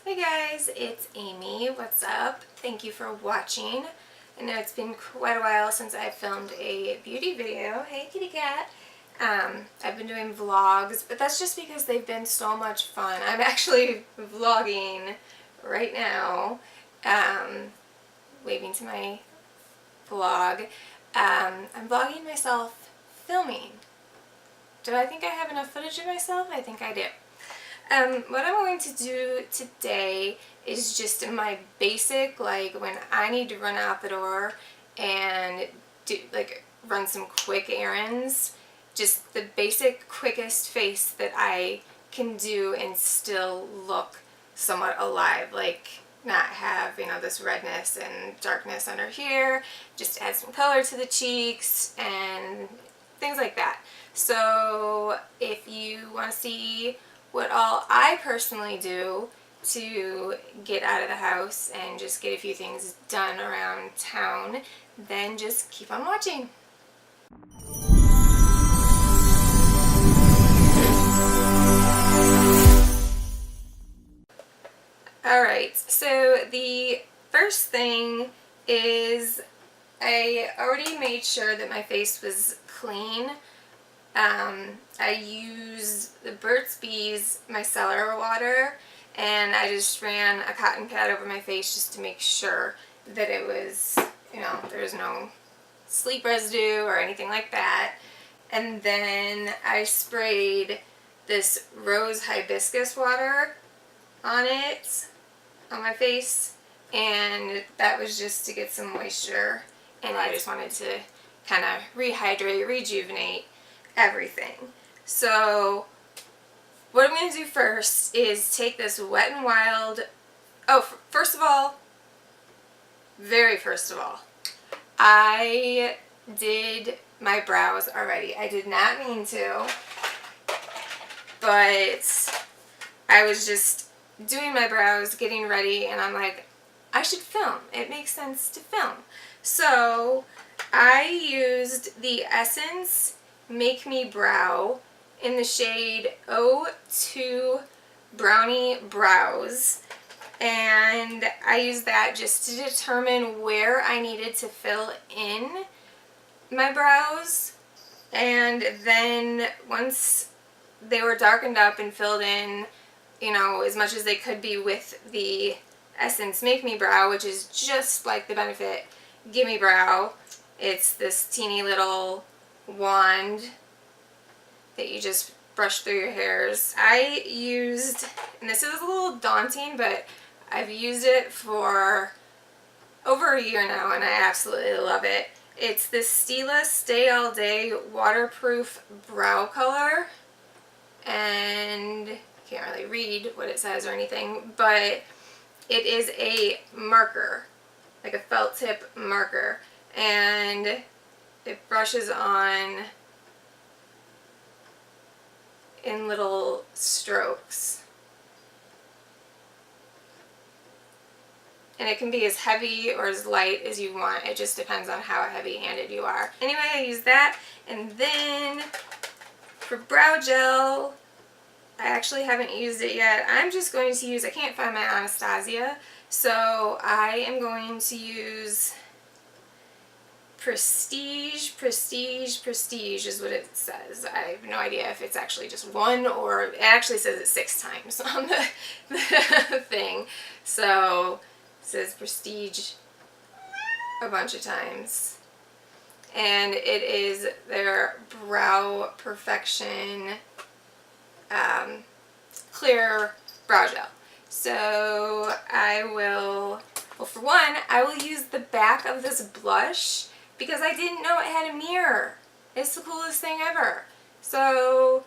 Hey guys, it's Amy. What's up? Thank you for watching. I know it's been quite a while since I filmed a beauty video. Hey kitty cat. I've been doing vlogs, but that's just because they've been so much fun. I'm actually vlogging right now, waving to my vlog. I'm vlogging myself filming. Do I think I have enough footage of myself? I think I do. What I'm going to do today is just my basic, like when I need to run out the door and run some quick errands, just the basic quickest face that I can do and still look somewhat alive, like not have, this redness and darkness under here, just add some color to the cheeks and things like that. So if you want to see what all I personally do to get out of the house and just get a few things done around town, then just keep on watching. Alright, so the first thing is I already made sure that my face was clean. I used the Burt's Bees micellar water, and I just ran a cotton pad over my face just to make sure that it was, there was no sleep residue or anything like that. And then I sprayed this rose hibiscus water on my face, and that was just to get some moisture, and I just wanted to kind of rehydrate, rejuvenate everything. So what I'm going to do first is take this Wet n Wild, first of all, I did my brows already. I did not mean to, but I was just doing my brows, getting ready, and I'm like, I should film. It makes sense to film. So I used the Essence Make Me Brow in the shade 02 Brownie Brows, and I used that just to determine where I needed to fill in my brows. And then once they were darkened up and filled in, as much as they could be with the Essence Make Me Brow, which is just like the Benefit Gimme Brow. It's this teeny little wand that you just brush through your hairs. I used, and this is a little daunting, but I've used it for over a year now and I absolutely love it. It's this Stila Stay All Day Waterproof Brow Color, and I can't really read what it says or anything, but it is a marker, like a felt tip marker, and it brushes on in little strokes. And it can be as heavy or as light as you want. It just depends on how heavy-handed you are. Anyway, I use that. And then for brow gel, I actually haven't used it yet. I'm just going to use, I can't find my Anastasia, so I am going to use Prestige is what it says. I have no idea if it's actually just one, or it actually says it 6 times on the thing. So it says Prestige a bunch of times. And it is their Brow Perfection clear brow gel. So I will, for one, I will use the back of this blush because I didn't know it had a mirror. It's the coolest thing ever. So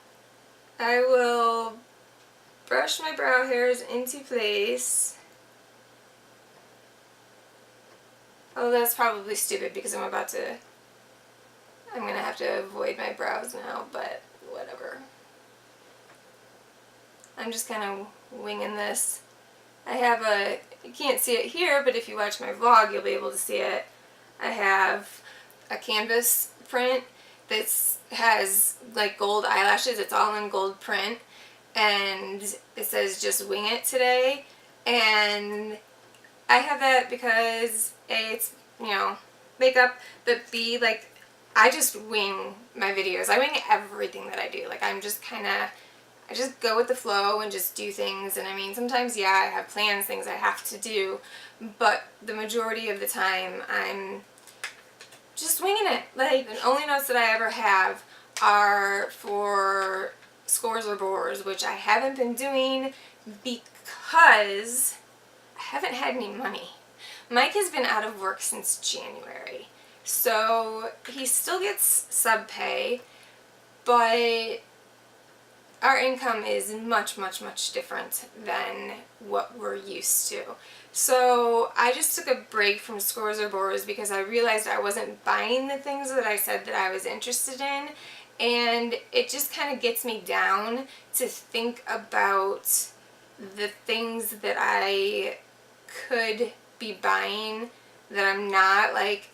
I will brush my brow hairs into place. Oh, that's probably stupid because I'm going to have to avoid my brows now, but whatever. I'm just kind of winging this. I have you can't see it here, but if you watch my vlog, you'll be able to see it. I have a canvas print that has like gold eyelashes. It's all in gold print, and it says just wing it today. And I have that because A, it's, you know, makeup, but B, like, I just wing my videos. I wing everything that I do. Like, I'm just kind of, I just go with the flow and just do things. And I mean, sometimes, yeah, I have plans, things I have to do, but the majority of the time, I'm just winging it. Like, the only notes that I ever have are for scores or bores, which I haven't been doing because I haven't had any money. Mike has been out of work since January, so he still gets sub pay, but our income is much, much, much different than what we're used to. So I just took a break from scores or bores because I realized I wasn't buying the things that I said that I was interested in, and it just kind of gets me down to think about the things that I could be buying that I'm not. Like,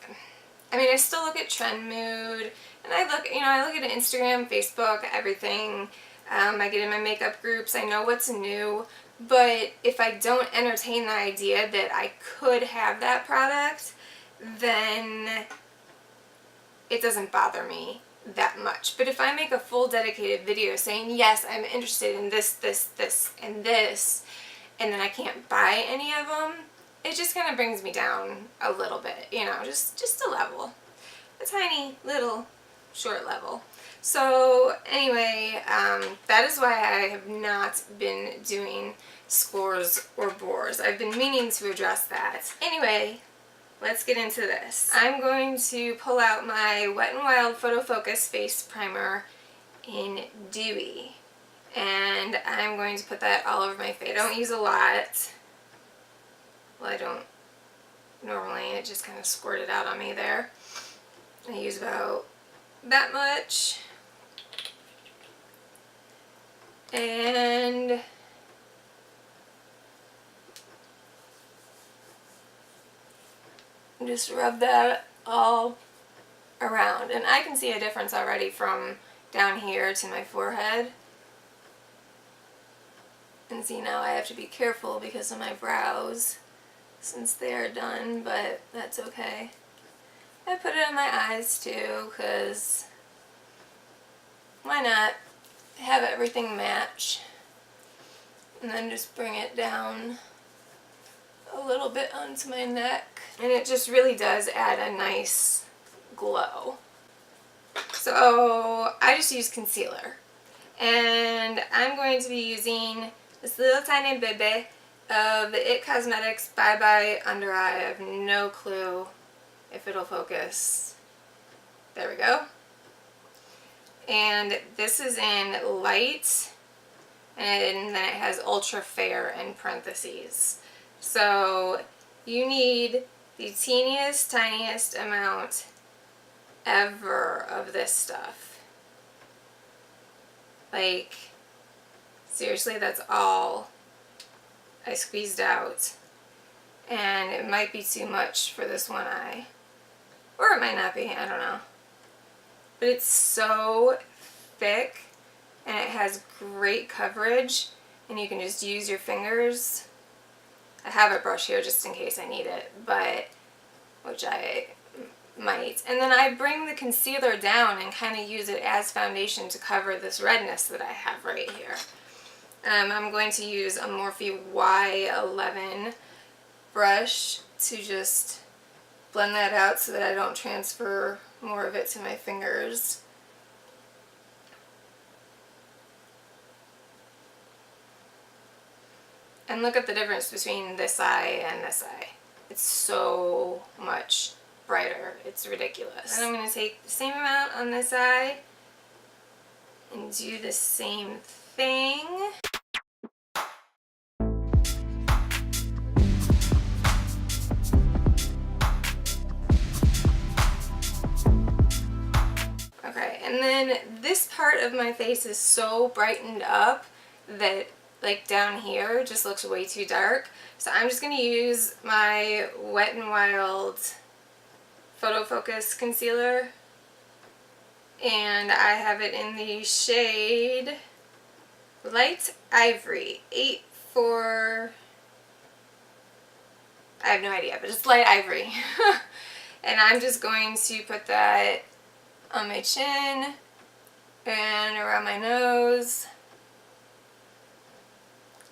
I mean, I still look at Trend Mood, and I look at Instagram, Facebook, everything. I get in my makeup groups, I know what's new, but if I don't entertain the idea that I could have that product, then it doesn't bother me that much. But if I make a full dedicated video saying, yes, I'm interested in this, this, this, and this, and then I can't buy any of them, it just kind of brings me down a little bit, you know, just a level. A tiny, little, short level. So anyway, that is why I have not been doing scores or bores. I've been meaning to address that. Anyway, let's get into this. I'm going to pull out my Wet n Wild Photo Focus Face Primer in Dewy. And I'm going to put that all over my face. I don't use a lot. Well, I don't normally. It just kind of squirted out on me there. I use about that much. And just rub that all around. And I can see a difference already from down here to my forehead. And see, now I have to be careful because of my brows since they are done, but that's okay. I put it on my eyes too, because why not have everything match? And then just bring it down a little bit onto my neck. And it just really does add a nice glow. So I just use concealer. And I'm going to be using this little tiny baby of the IT Cosmetics Bye Bye Under Eye. I have no clue if it'll focus. There we go. And this is in light, and then it has ultra fair in parentheses. So you need the teeniest, tiniest amount ever of this stuff. Like, seriously, that's all I squeezed out. And it might be too much for this one eye. Or it might not be, I don't know. But it's so thick and it has great coverage, and you can just use your fingers. I have a brush here just in case I need it, but which I might. And then I bring the concealer down and kind of use it as foundation to cover this redness that I have right here. I'm going to use a Morphe Y11 brush to just blend that out so that I don't transfer more of it to my fingers. And look at the difference between this eye and this eye. It's so much brighter. It's ridiculous. And I'm going to take the same amount on this eye and do the same thing. Okay, and then this part of my face is so brightened up that, like, down here just looks way too dark. So I'm just going to use my Wet n Wild Photo Focus concealer, and I have it in the shade Light Ivory 840. I have no idea, but it's light ivory. And I'm just going to put that on my chin and around my nose.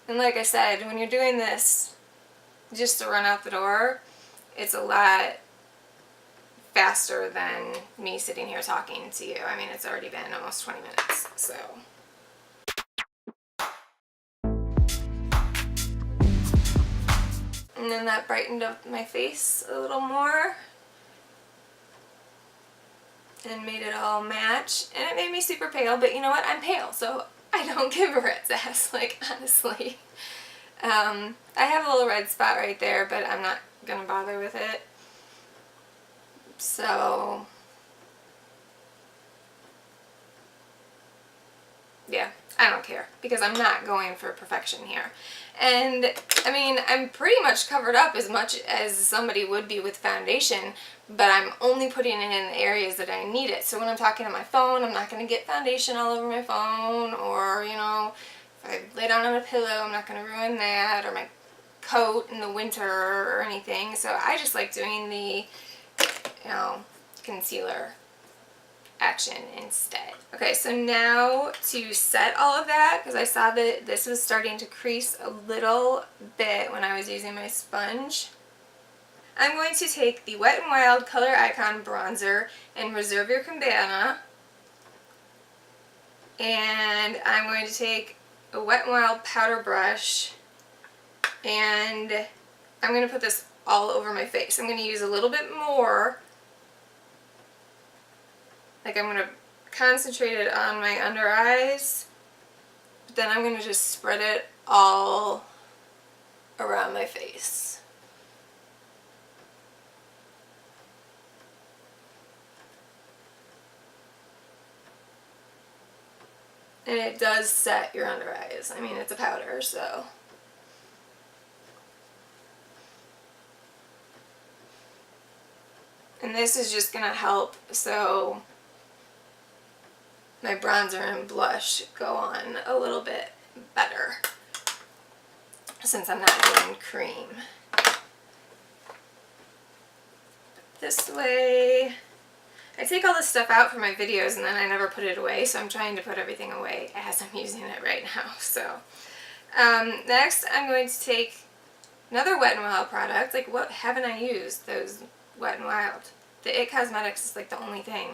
And like I said, when you're doing this just to run out the door, it's a lot faster than me sitting here talking to you. I mean, it's already been almost 20 minutes, so. And then that brightened up my face a little more and made it all match. And it made me super pale, but you know what? I'm pale, so I don't give a rat's ass, like, honestly. I have a little red spot right there, but I'm not gonna bother with it. So, yeah, I don't care, because I'm not going for perfection here. And, I mean, I'm pretty much covered up as much as somebody would be with foundation, but I'm only putting it in the areas that I need it. So when I'm talking on my phone, I'm not going to get foundation all over my phone, or, you know, if I lay down on a pillow, I'm not going to ruin that, or my coat in the winter or anything. So I just like doing the, you know, concealer action instead. Okay, so now to set all of that, because I saw that this was starting to crease a little bit when I was using my sponge, I'm going to take the Wet n Wild Color Icon Bronzer in Reserve Your Cabana, and I'm going to take a Wet n Wild powder brush, and I'm going to put this all over my face. I'm going to use a little bit more. Like, I'm going to concentrate it on my under eyes, but then I'm going to just spread it all around my face. And it does set your under eyes. I mean, it's a powder, so. And this is just going to help so my bronzer and blush go on a little bit better, since I'm not doing cream. This way, I take all this stuff out for my videos and then I never put it away, so I'm trying to put everything away as I'm using it right now. So next I'm going to take another Wet n Wild product. Like, what haven't I used? Those Wet n Wild. The It Cosmetics is like the only thing.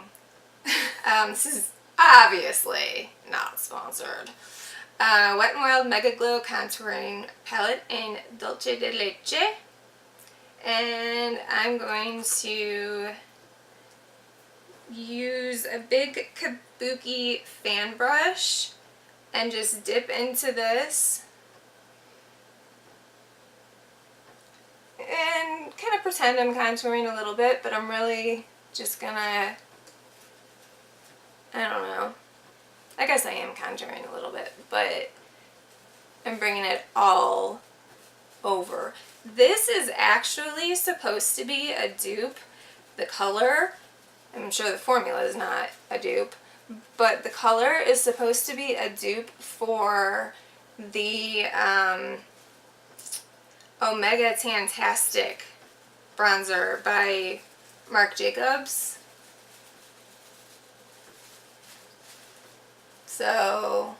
This is obviously not sponsored. Wet n Wild Mega Glow Contouring Palette in Dulce de Leche. And I'm going to use a big kabuki fan brush and just dip into this and kind of pretend I'm contouring a little bit, but I'm really just gonna, I don't know, I guess I am contouring a little bit, but I'm bringing it all over. This is actually supposed to be a dupe. The color, I'm sure the formula is not a dupe, but the color is supposed to be a dupe for the Omega Tantastic bronzer by Marc Jacobs. So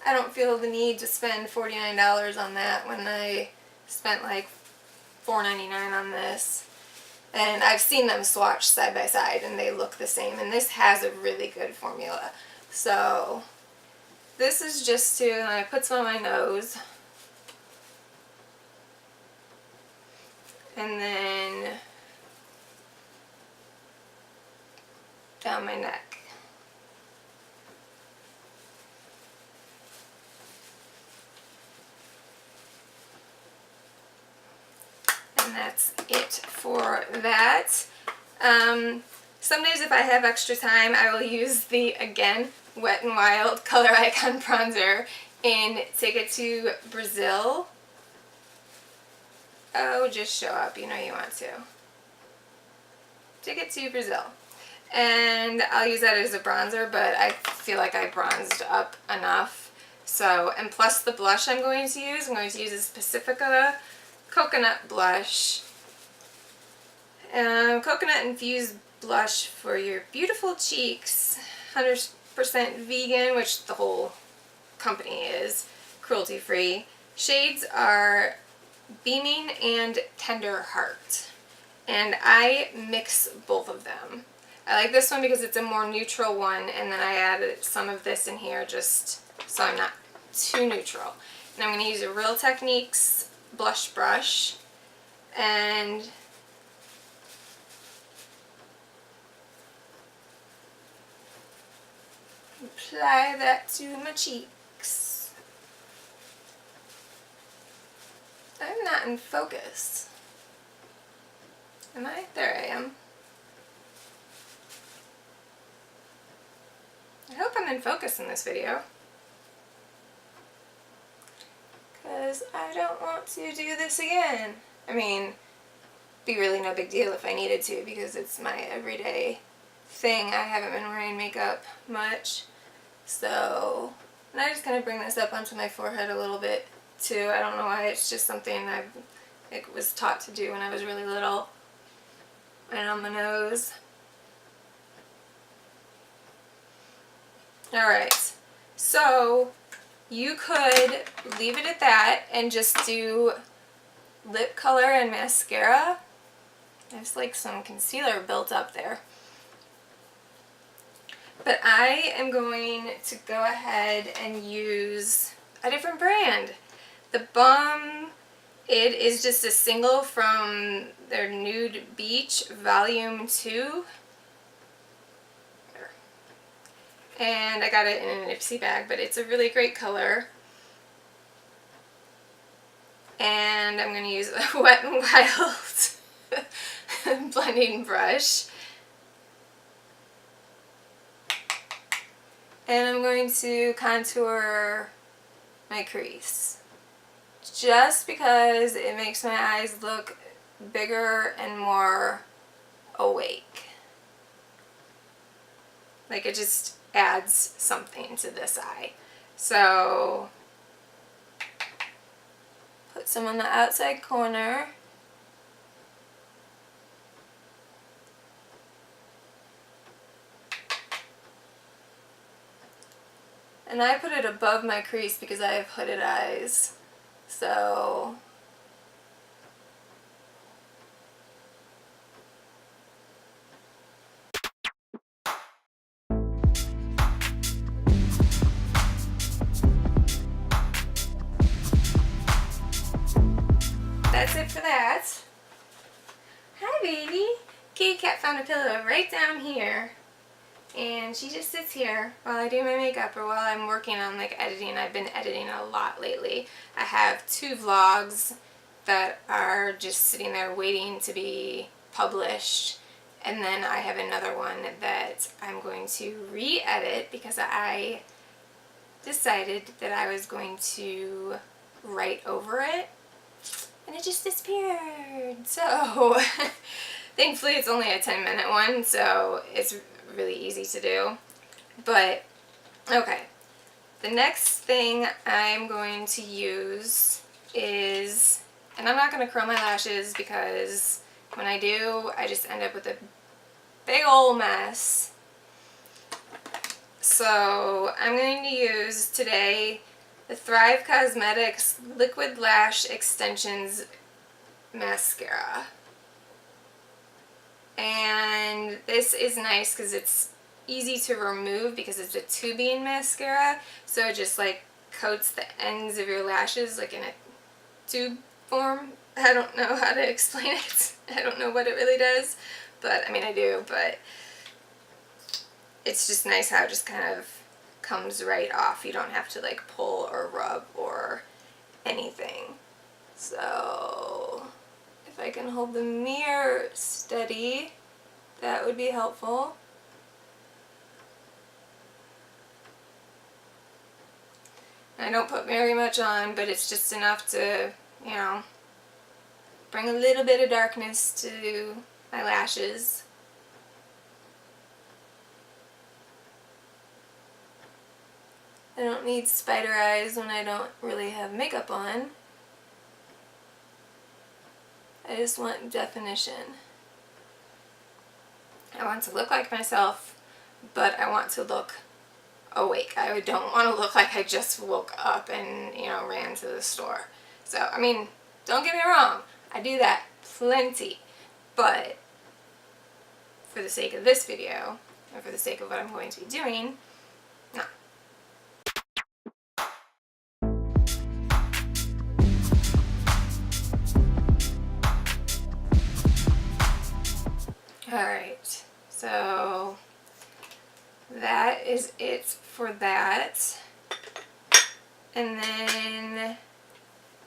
I don't feel the need to spend $49 on that when I spent like $4.99 on this. And I've seen them swatched side by side and they look the same, and this has a really good formula. So this is just to, and I put some on my nose, and then down my neck. And that's it for that. Some days if I have extra time, I will use the, again, Wet n Wild Color Icon Bronzer in Take It to Brazil. Oh, just show up, you know you want to. Take It to Brazil. And I'll use that as a bronzer, but I feel like I bronzed up enough. So, and plus the blush I'm going to use this Pacifica coconut blush. Coconut infused blush for your beautiful cheeks. 100% vegan, which the whole company is. Cruelty free. Shades are Beaming and Tender Heart. And I mix both of them. I like this one because it's a more neutral one, and then I added some of this in here just so I'm not too neutral. And I'm going to use a Real Techniques blush brush and apply that to my cheeks. I'm not in focus. Am I? There I am. I hope I'm in focus in this video, because I don't want to do this again. I mean, be really no big deal if I needed to, because it's my everyday thing. I haven't been wearing makeup much, so, and I just kind of bring this up onto my forehead a little bit too. I don't know why, it's just something I was taught to do when I was really little. And on my nose. Alright, so you could leave it at that and just do lip color and mascara. There's like some concealer built up there. But I am going to go ahead and use a different brand. The Balm, it is just a single from their Nude Beach Volume 2. And I got it in an Ipsy bag, but it's a really great color. And I'm going to use a Wet n Wild blending brush. And I'm going to contour my crease. Just because it makes my eyes look bigger and more awake. Like, it just adds something to this eye. So, put some on the outside corner. And I put it above my crease because I have hooded eyes. So, that's it for that. Hi, baby. Kitty Cat found a pillow right down here. And she just sits here while I do my makeup or while I'm working on like editing. I've been editing a lot lately. I have 2 vlogs that are just sitting there waiting to be published. And then I have another one that I'm going to re-edit because I decided that I was going to write over it. And it just disappeared. So, thankfully it's only a 10-minute one, so it's really easy to do. But, okay. The next thing I'm going to use is, and I'm not going to curl my lashes because when I do, I just end up with a big old mess. So, I'm going to use today the Thrive Cosmetics Liquid Lash Extensions Mascara. And this is nice because it's easy to remove because it's a tubing mascara. So it just like coats the ends of your lashes like in a tube form. I don't know how to explain it. I don't know what it really does. But, I mean, I do, but it's just nice how it just kind of comes right off. You don't have to like pull or rub or anything. So, if I can hold the mirror steady, that would be helpful. I don't put very much on, but it's just enough to, you know, bring a little bit of darkness to my lashes. I don't need spider eyes when I don't really have makeup on. I just want definition. I want to look like myself, but I want to look awake. I don't want to look like I just woke up and, you know, ran to the store. So, I mean, don't get me wrong, I do that plenty, but for the sake of this video, and for the sake of what I'm going to be doing, no. Alright, so that is it for that. And then,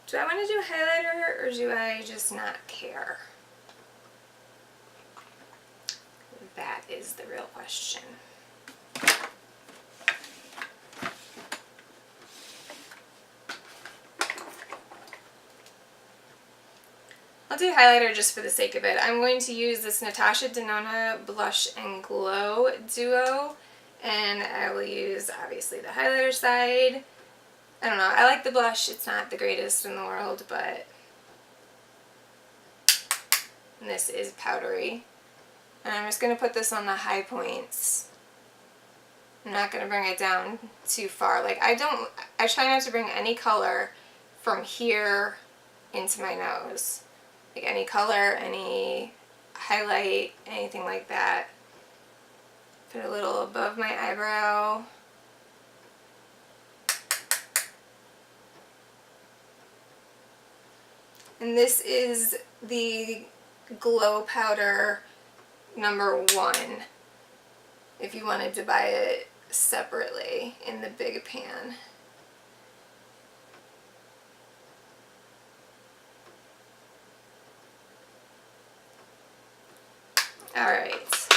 do I want to do highlighter or do I just not care? That is the real question. I'll do highlighter just for the sake of it. I'm going to use this Natasha Denona Blush and Glow Duo, and I will use obviously the highlighter side. I don't know, I like the blush. It's not the greatest in the world, but this is powdery. And I'm just going to put this on the high points. I'm not going to bring it down too far. Like, I try not to bring any color from here into my nose. Like any color, any highlight, anything like that. Put a little above my eyebrow. And this is the Glow Powder #1, if you wanted to buy it separately in the big pan. Alright,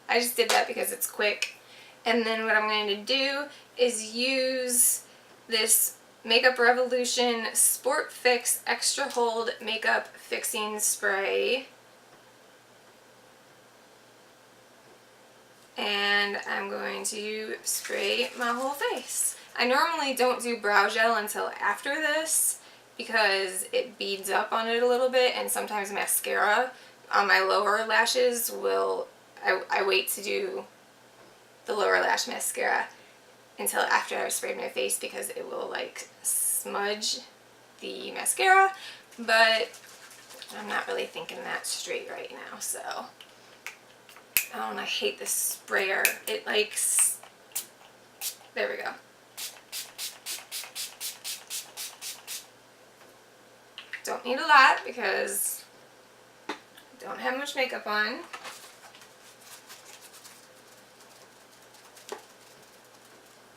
I just did that because it's quick. And then what I'm going to do is use this Makeup Revolution Sport Fix Extra Hold Makeup Fixing Spray. And I'm going to spray my whole face. I normally don't do brow gel until after this because it beads up on it a little bit, and sometimes mascara on my lower lashes will, I wait to do the lower lash mascara until after I've sprayed my face because it will like smudge the mascara, but I'm not really thinking that straight right now, so. Oh, and I hate this sprayer. It likes, there we go. Don't need a lot because I don't have much makeup on.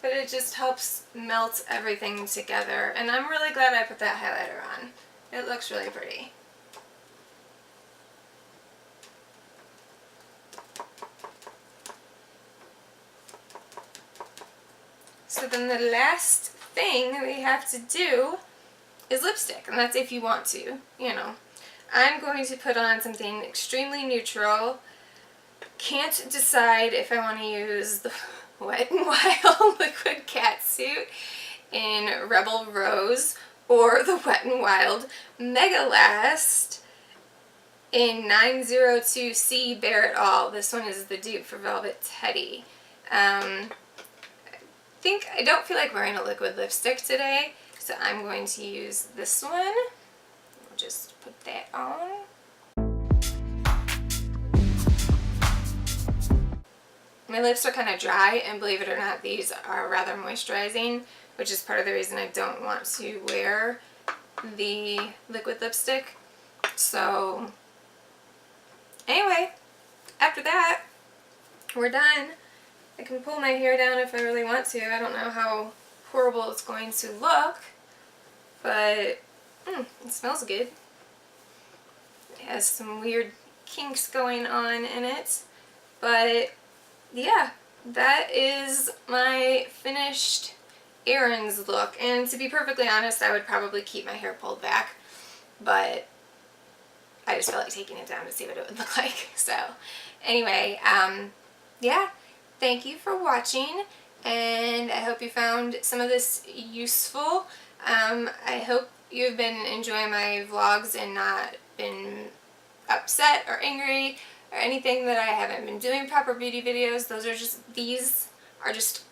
But it just helps melt everything together. And I'm really glad I put that highlighter on. It looks really pretty. So then the last thing we have to do is lipstick, and that's if you want to, you know. I'm going to put on something extremely neutral. Can't decide if I want to use the Wet n Wild Liquid Catsuit in Rebel Rose or the Wet n Wild Mega Last in 902C Bear It All. This one is the dupe for Velvet Teddy. I don't feel like wearing a liquid lipstick today, so I'm going to use this one. I'll just put that on. My lips are kind of dry, and believe it or not, these are rather moisturizing, which is part of the reason I don't want to wear the liquid lipstick. So anyway, after that, we're done. I can pull my hair down if I really want to. I don't know how horrible it's going to look, but it smells good. It has some weird kinks going on in it, but yeah, that is my finished Errands look. And to be perfectly honest, I would probably keep my hair pulled back, but I just felt like taking it down to see what it would look like. So anyway, yeah, thank you for watching, and I hope you found some of this useful. I hope you've been enjoying my vlogs and not been upset or angry or anything that I haven't been doing proper beauty videos. These are just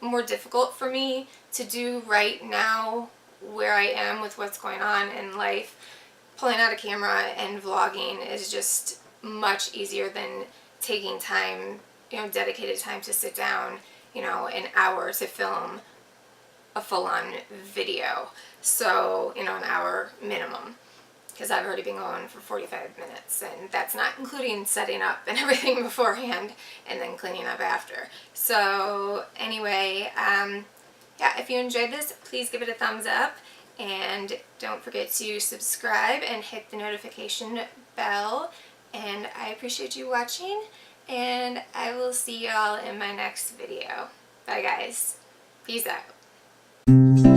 more difficult for me to do right now where I am with what's going on in life. Pulling out a camera and vlogging is just much easier than taking time, dedicated time to sit down, an hour to film a full-on video. So, an hour minimum, because I've already been going for 45 minutes, and that's not including setting up and everything beforehand and then cleaning up after. So anyway, yeah, if you enjoyed this, please give it a thumbs up, and don't forget to subscribe and hit the notification bell, and I appreciate you watching, and I will see y'all in my next video. Bye guys. Peace out.